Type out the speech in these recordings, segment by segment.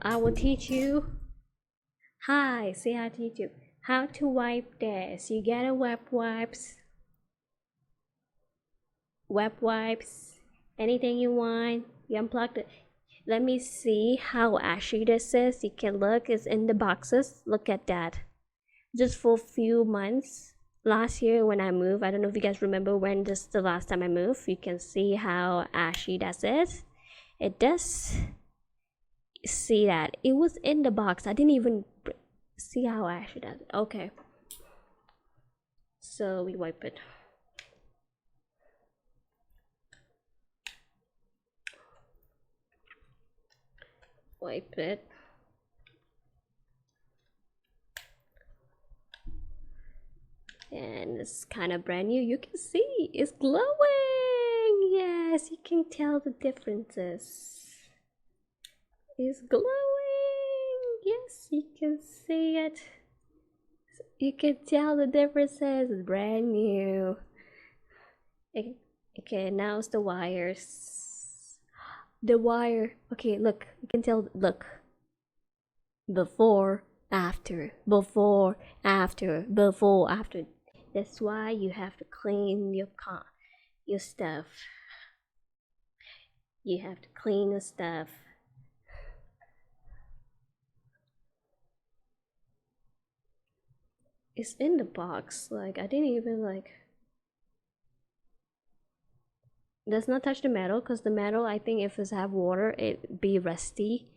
I will teach you. Hi, see, I teach you how to wipe this. You get a web wipes, anything you want. You unplug it. Let me see how ashy this is. You can look, it's in the boxes. Look at that. Just for a few months. Last year when I moved, I don't know if you guys remember when this is the last time I moved. You can see how ashy that is. It does. See that it was in the box. I didn't even see how ashy that is. Okay, so we wipe it. Wipe it. And it's kind of brand new. You can see it's glowing. Yes, you can tell the differences. It's glowing. Yes, you can see it. You can tell the differences. It's brand new. Okay, now it's the wires. The wire. Okay, look. You can tell. Look. Before, after. Before, after. Before, after. That's why you have to clean your stuff. You have to clean the stuff. It's in the box. Like, I didn't even like. Does not touch the metal, because the metal, I think if it's have water, it be rusty.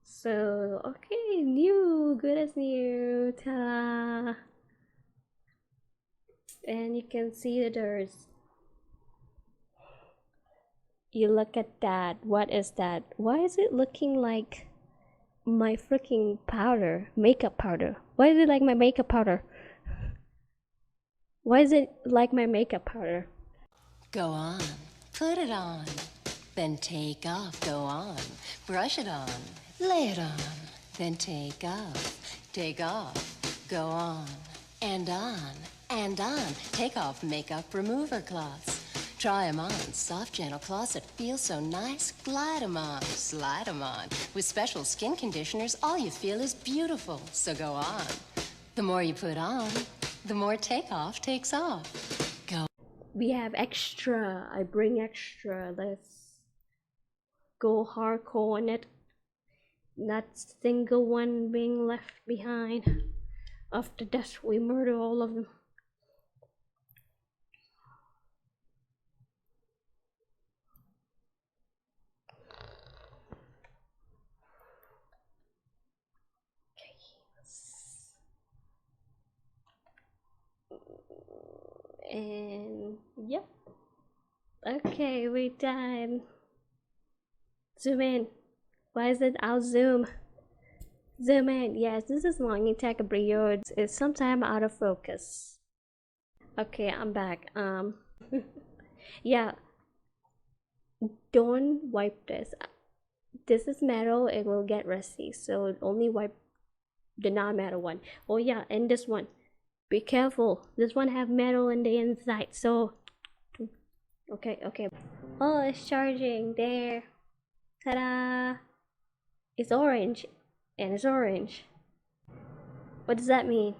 So, okay, new, good as new, ta-da! And you can see the dirt. You look at that, what is that? Why is it looking like my freaking powder, makeup powder? Why is it like my makeup powder? Why is it like my makeup powder? Go on, put it on, then take off, go on, brush it on, lay it on, then take off, go on, and take off makeup remover cloths. Try 'em on, soft, gentle cloths that feel so nice, glide 'em on, slide 'em on. With special skin conditioners, all you feel is beautiful, so go on. The more you put on, the more takeoff takes off. Go. We have extra. I bring extra. Let's go hardcore on it. Not single one being left behind. After that, we murder all of them. And yep. Okay, we're done. Zoom in. Why is it? I'll zoom. Zoom in. Yes, this is long. It take a period. It's sometime out of focus. Okay, I'm back. Yeah. Don't wipe this. This is metal. It will get rusty. So only wipe the non-metal one. Oh yeah, and this one. Be careful. This one have metal in the inside. So okay. Oh, it's charging there. Ta-da! It's orange, and it's orange. What does that mean?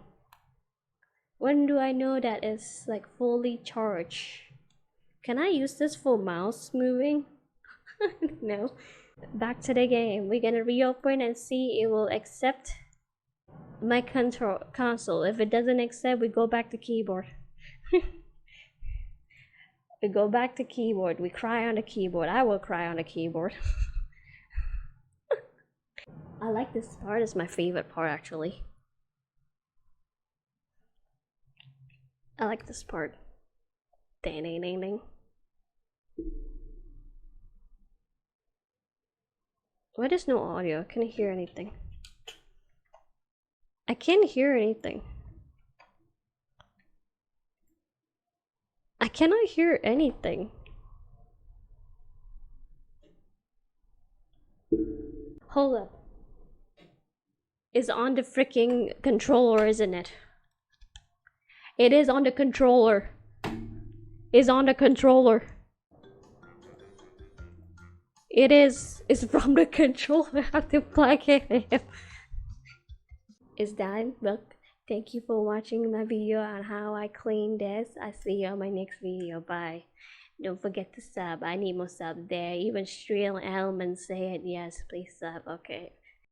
When do I know that it's like fully charged? Can I use this for mouse moving? No. Back to the game. We're gonna reopen and see it will accept my console. If it doesn't accept, we go back to keyboard. We go back to keyboard. We cry on the keyboard. I will cry on the keyboard. I like this part. It's my favorite part, actually. I like this part. Ding ding ding ding. Why there's no audio? I can't hear anything. I can't hear anything. I cannot hear anything. Hold up. It's on the freaking controller, isn't it? It is on the controller. is on the controller. It is. It's from the controller. I have to plug it in. It's done. Look. Thank you for watching my video on how I clean this. I see you on my next video. Bye. Don't forget to sub. I need more sub there. Even Streal Elman said yes, please sub. Okay.